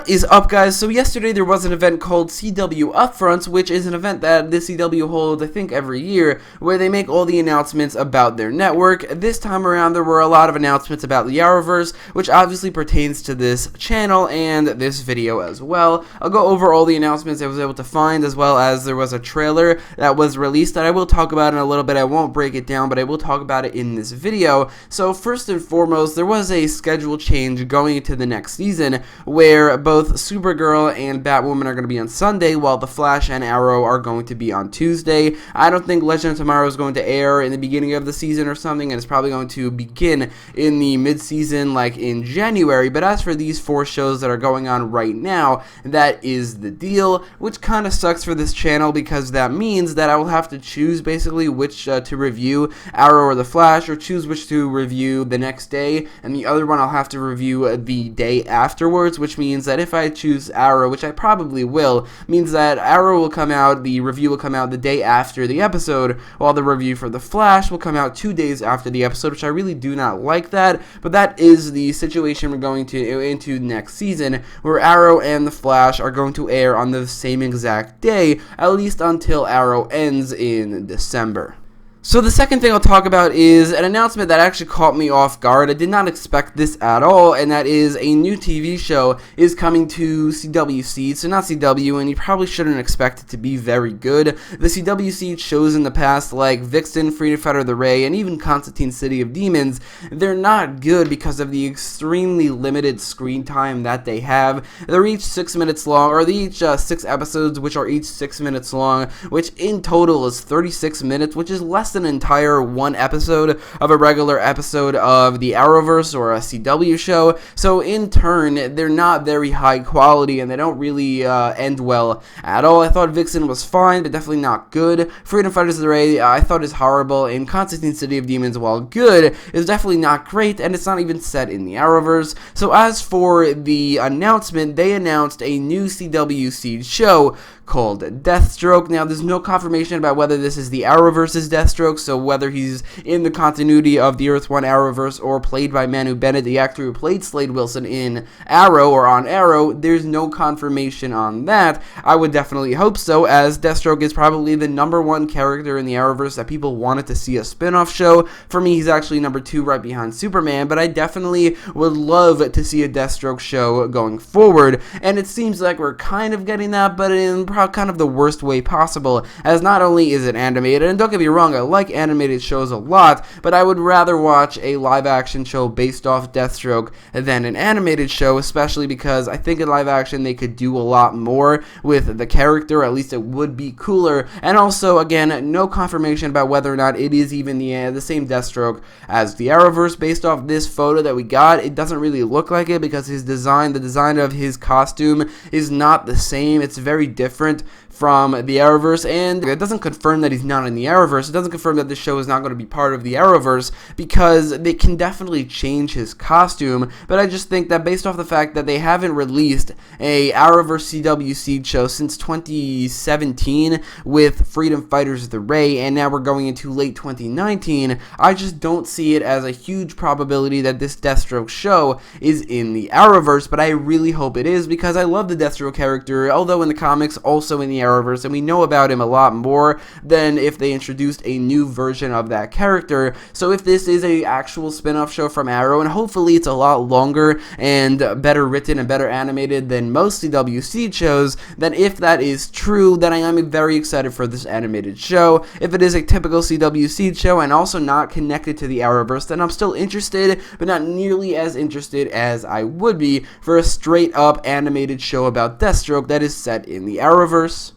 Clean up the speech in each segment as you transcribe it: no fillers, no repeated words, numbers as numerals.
What is up, guys? So yesterday there was an event called CW Upfronts, which is an event that the CW holds, I think, every year, where they make all the announcements about their network. This time around there were a lot of announcements about the Arrowverse, which obviously pertains to this channel and this video as well. I'll go over all the announcements I was able to find, as well as there was a trailer that was released that I will talk about in a little bit. I won't break it down, but I will talk about it in this video. So first and foremost, there was a schedule change going into the next season, where both Supergirl and Batwoman are going to be on Sunday, while The Flash and Arrow are going to be on Tuesday. I don't think Legend of Tomorrow is going to air in the beginning of the season or something, and it's probably going to begin in the mid-season, like in January. But as for these four shows that are going on right now, that is the deal, which kind of sucks for this channel, because that means that I will have to choose basically which to review, Arrow or The Flash, or choose which to review the next day, and the other one I'll have to review the day afterwards, which means that if I choose Arrow, which I probably will, means that Arrow will come out, the review will come out the day after the episode, while the review for The Flash will come out 2 days after the episode, which I really do not like that, but that is the situation we're going into next season, where Arrow and The Flash are going to air on the same exact day, at least until Arrow ends in December. So the second thing I'll talk about is an announcement that actually caught me off guard. I did not expect this at all, and that is a new TV show is coming to CWC, so not CW, and you probably shouldn't expect it to be very good. The CWC shows in the past, like Vixen, Freedom Fighter the Ray, and even Constantine City of Demons, they're not good because of the extremely limited screen time that they have. They're each 6 minutes long, or they each 6 episodes, which are each 6 minutes long, which in total is 36 minutes, which is less an entire one episode of a regular episode of the Arrowverse or a CW show. So in turn, they're not very high quality, and they don't really end well at all. I thought Vixen was fine, but definitely not good. Freedom Fighters of the Ray I thought is horrible, and Constantine City of Demons, while good, is definitely not great, and it's not even set in the Arrowverse. So as for the announcement, they announced a new CW seed show called Deathstroke. Now, there's no confirmation about whether this is the Arrowverse's Deathstroke, so whether he's in the continuity of the Earth 1 Arrowverse or played by Manu Bennett, the actor who played Slade Wilson in Arrow or on Arrow, there's no confirmation on that. I would definitely hope so, as Deathstroke is probably the #1 character in the Arrowverse that people wanted to see a spin-off show. For me, he's actually #2 right behind Superman, but I definitely would love to see a Deathstroke show going forward, and it seems like we're kind of getting that, but in kind of the worst way possible, as not only is it animated, and don't get me wrong, I like animated shows a lot, but I would rather watch a live-action show based off Deathstroke than an animated show, especially because I think in live-action they could do a lot more with the character. At least it would be cooler. And also, again, no confirmation about whether or not it is even the same Deathstroke as the Arrowverse. Based off this photo that we got, it doesn't really look like it, because his design, the design of his costume, is not the same. It's very different from the Arrowverse, and it doesn't confirm that he's not in the Arrowverse. It doesn't confirm that this show is not going to be part of the Arrowverse, because they can definitely change his costume, but I just think that based off the fact that they haven't released a Arrowverse CW seed show since 2017 with Freedom Fighters the Ray, and now we're going into late 2019, I just don't see it as a huge probability that this Deathstroke show is in the Arrowverse, but I really hope it is, because I love the Deathstroke character, although in the comics, also in the Arrowverse, and we know about him a lot more than if they introduced a new version of that character. So if this is a actual spin-off show from Arrow, and hopefully it's a lot longer and better written and better animated than most CW seed shows, then if that is true, then I am very excited for this animated show. If it is a typical CW seed show and also not connected to the Arrowverse, then I'm still interested, but not nearly as interested as I would be for a straight-up animated show about Deathstroke that is set in the Arrowverse.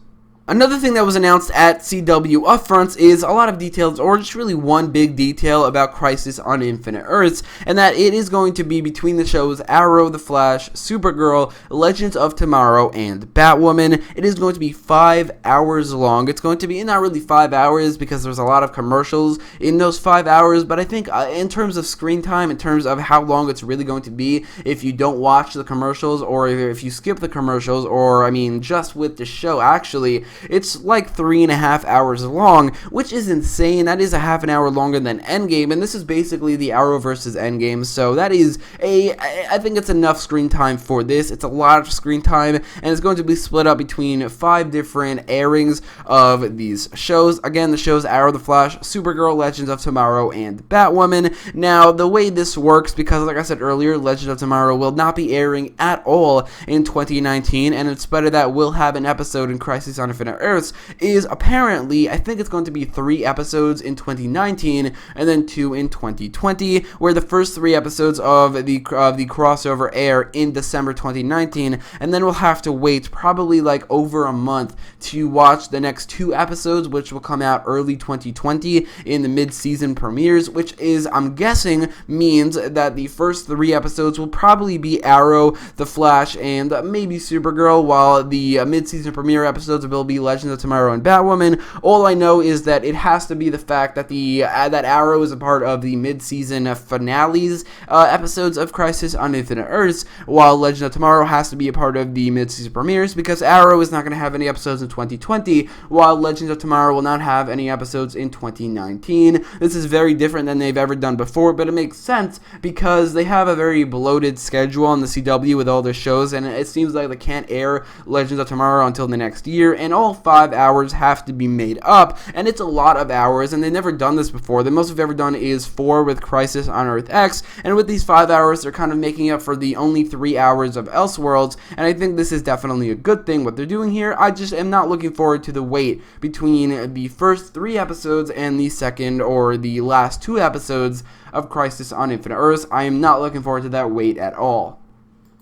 Another thing that was announced at CW Upfronts is a lot of details, or just really one big detail about Crisis on Infinite Earths, and that it is going to be between the shows Arrow, The Flash, Supergirl, Legends of Tomorrow, and Batwoman. It is going to be 5 hours long. It's going to be not really 5 hours because there's a lot of commercials in those 5 hours, but I think in terms of screen time, in terms of how long it's really going to be, if you don't watch the commercials, or if you skip the commercials, or I mean just with the show actually, It's like 3.5 hours long, which is insane. That is a half an hour longer than Endgame, and this is basically the Arrow versus Endgame, so that is I think it's enough screen time for this. It's a lot of screen time, and it's going to be split up between 5 different airings of these shows. Again, the shows Arrow, The Flash, Supergirl, Legends of Tomorrow, and Batwoman. Now, the way this works, because like I said earlier, Legends of Tomorrow will not be airing at all in 2019, and in spite of that, we'll have an episode in Crisis on Infinite Earths, is apparently, I think it's going to be 3 episodes in 2019, and then 2 in 2020, where the first 3 episodes of the crossover air in December 2019, and then we'll have to wait probably like over a month to watch the next 2 episodes, which will come out early 2020 in the mid-season premieres, which is, I'm guessing, means that the first 3 episodes will probably be Arrow, The Flash, and maybe Supergirl, while the mid-season premiere episodes will be Legends of Tomorrow and Batwoman. All I know is that it has to be the fact that that Arrow is a part of the mid-season finales episodes of Crisis on Infinite Earths, while Legends of Tomorrow has to be a part of the mid-season premieres, because Arrow is not going to have any episodes in 2020, while Legends of Tomorrow will not have any episodes in 2019. This is very different than they've ever done before, but it makes sense because they have a very bloated schedule on the CW with all their shows, and it seems like they can't air Legends of Tomorrow until the next year, and all 5 hours have to be made up, and it's a lot of hours, and they've never done this before. The most they've ever done is 4 with Crisis on Earth X, and with these 5 hours, they're kind of making up for the only 3 hours of Elseworlds, and I think this is definitely a good thing, what they're doing here. I just am not looking forward to the wait between the first 3 episodes and the second or the last 2 episodes of Crisis on Infinite Earths. I am not looking forward to that wait at all.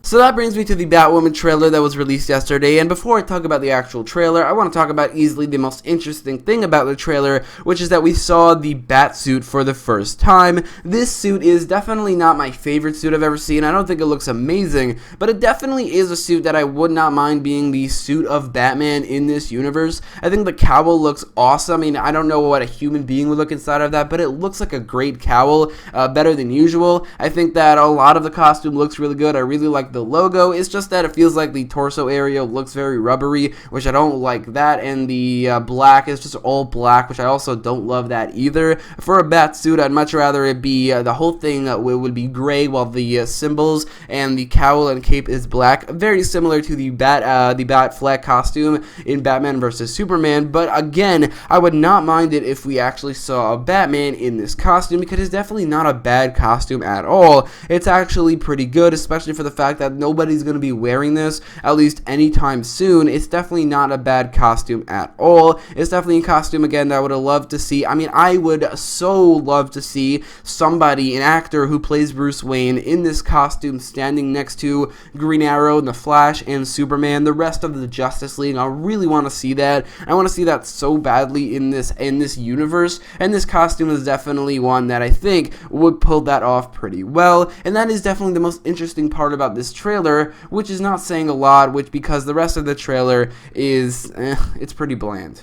So that brings me to the Batwoman trailer that was released yesterday, and before I talk about the actual trailer, I want to talk about easily the most interesting thing about the trailer, which is that we saw the bat suit for the first time. This suit is definitely not my favorite suit I've ever seen. I don't think it looks amazing, but it definitely is a suit that I would not mind being the suit of Batman in this universe. I think the cowl looks awesome. I mean, I don't know what a human being would look inside of that, but it looks like a great cowl, better than usual. I think that a lot of the costume looks really good. I really like the logo. It's just that it feels like the torso area looks very rubbery, which I don't like that, and the black is just all black, which I also don't love that either. For a bat suit, I'd much rather it be the whole thing would be gray, while the symbols and the cowl and cape is black, very similar to the bat flag costume in Batman vs Superman. But again, I would not mind it if we actually saw a Batman in this costume, because it's definitely not a bad costume at all. It's actually pretty good, especially for the fact that nobody's going to be wearing this, at least anytime soon. It's definitely not a bad costume at all. It's definitely a costume, again, that I would have loved to see. I mean, I would so love to see somebody, an actor who plays Bruce Wayne, in this costume standing next to Green Arrow and The Flash and Superman, the rest of the Justice League. I really want to see that. I want to see that so badly in this universe, and this costume is definitely one that I think would pull that off pretty well, and that is definitely the most interesting part about this trailer, which is not saying a lot, because the rest of the trailer is, it's pretty bland.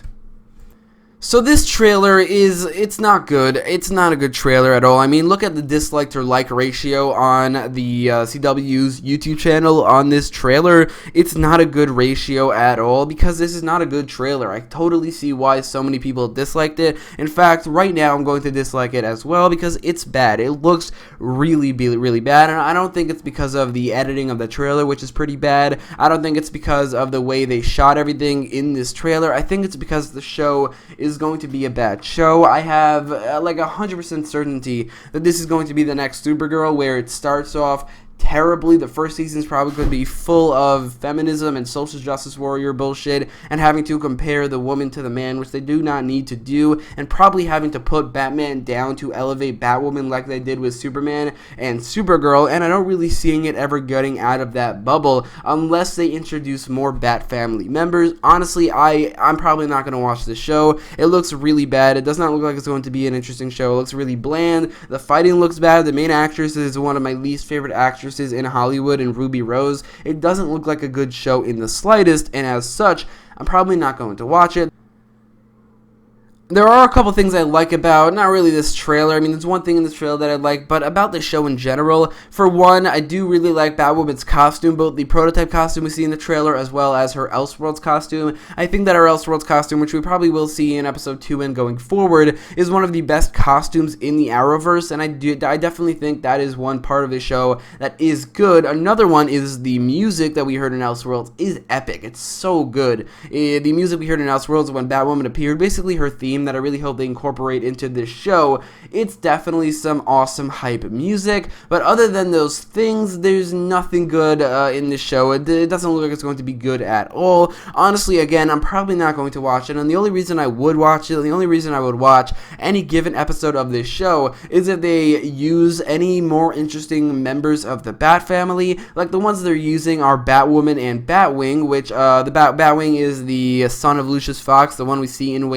So this trailer it's not good. It's not a good trailer at all. I mean, look at the dislike to like ratio on the CW's YouTube channel on this trailer. It's not a good ratio at all, because this is not a good trailer. I totally see why so many people disliked it. In fact, right now I'm going to dislike it as well, because it's bad. It looks really, really bad, and I don't think it's because of the editing of the trailer, which is pretty bad. I don't think it's because of the way they shot everything in this trailer. I think it's because the show is going to be a bad show. I have like 100% certainty that this is going to be the next Supergirl, where it starts off terribly. The first season is probably going to be full of feminism and social justice warrior bullshit, and having to compare the woman to the man, which they do not need to do, and probably having to put Batman down to elevate Batwoman like they did with Superman and Supergirl, and I don't really seeing it ever getting out of that bubble unless they introduce more Bat family members. Honestly, I'm probably not going to watch this show. It looks really bad. It does not look like it's going to be an interesting show. It looks really bland. The fighting looks bad. The main actress is one of my least favorite actresses in Hollywood, and Ruby Rose. It doesn't look like a good show in the slightest, and as such, I'm probably not going to watch it. There are a couple things I like about, not really this trailer. I mean, there's one thing in this trailer that I like, but about the show in general. For one, I do really like Batwoman's costume, both the prototype costume we see in the trailer as well as her Elseworlds costume. I think that her Elseworlds costume, which we probably will see in episode 2 and going forward, is one of the best costumes in the Arrowverse, and I definitely think that is one part of the show that is good. Another one is the music that we heard in Elseworlds is epic. It's so good. The music we heard in Elseworlds when Batwoman appeared, basically her theme that I really hope they incorporate into this show. It's definitely some awesome hype music, but other than those things, there's nothing good in this show. It doesn't look like it's going to be good at all. Honestly, again, I'm probably not going to watch it, and the only reason I would watch it, the only reason I would watch any given episode of this show is if they use any more interesting members of the Bat family. Like the ones they're using are Batwoman and Batwing, which the Batwing is the son of Lucius Fox, the one we see in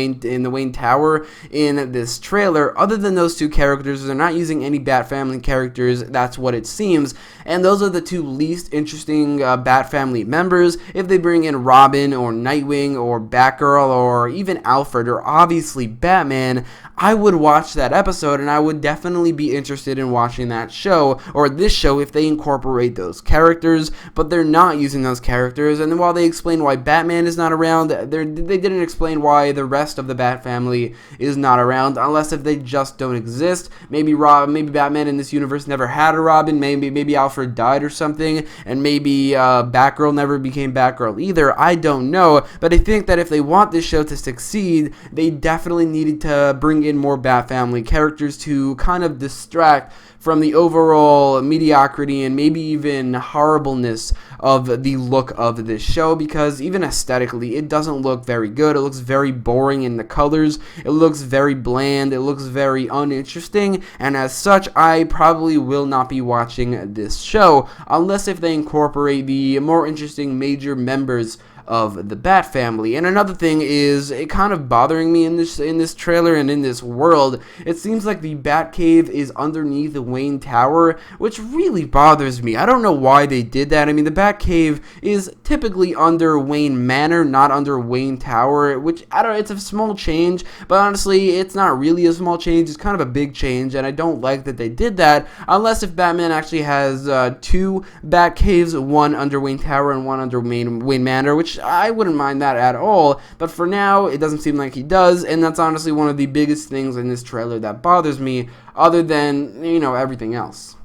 the Wayne Tower in this trailer. Other than those two characters, they're not using any Bat family characters. That's what it seems, and those are the two least interesting Bat family members. If they bring in Robin or Nightwing or Batgirl or even Alfred or obviously Batman, I would watch that episode, and I would definitely be interested in watching that show, or this show, if they incorporate those characters, but they're not using those characters. And then while they explain why Batman is not around, they didn't explain why the rest of the Bat family is not around, unless if they just don't exist. Maybe Batman in this universe never had a Robin, maybe Alfred died or something, and maybe Batgirl never became Batgirl either. I don't know, but I think that if they want this show to succeed, they definitely needed to bring in more Bat family characters to kind of distract from the overall mediocrity and maybe even horribleness of the look of this show, because even aesthetically it doesn't look very good. It looks very boring in the colors, it looks very bland, it looks very uninteresting, and as such I probably will not be watching this show unless if they incorporate the more interesting major members of the Bat family. And another thing is, it kind of bothering me in this trailer and in this world, it seems like the Batcave is underneath the Wayne Tower, which really bothers me. I don't know why they did that. I mean, the Batcave is typically under Wayne Manor, not under Wayne Tower, which, I don't know, it's a small change, but honestly, it's not really a small change. It's kind of a big change, and I don't like that they did that, unless if Batman actually has two Batcaves, one under Wayne Tower and one under Wayne Manor, which I wouldn't mind that at all, but for now, it doesn't seem like he does, and that's honestly one of the biggest things in this trailer that bothers me, other than, everything else.